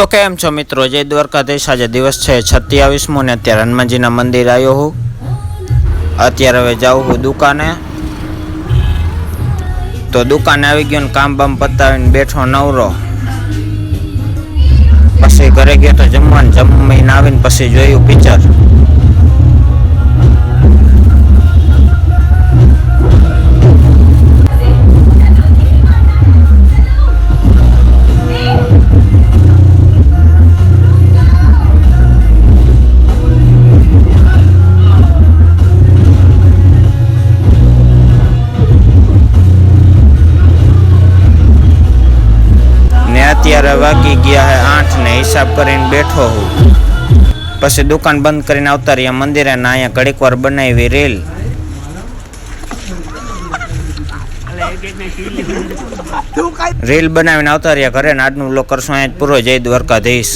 તો કેम છો મિત્રો, जय द्वारकाधीश। आज दिवस है 27मो ने अत्यारे हनुमानजीना मंदिर आयो हूँ। अत्यारे हवे जाऊँ हूँ दुकाने। तो दुकाने आई गयो, काम बाम पतावीने बैठो नवरो। पछी घरे गयो तो जमीने आवीने पछी जोयुं पिक्चर। अत्यारे वागी गया है 8 ने हिसाब करीने बैठो हूँ। पछी दुकान बंद करीने आवता रह्या मंदिरे ने अहींया घड़ीक वार बनावी रील। रील बनावीने आवता रह्या घरे ने। आजनो व्लॉग करशुं अहींया पूरो। जय द्वारकाधीश।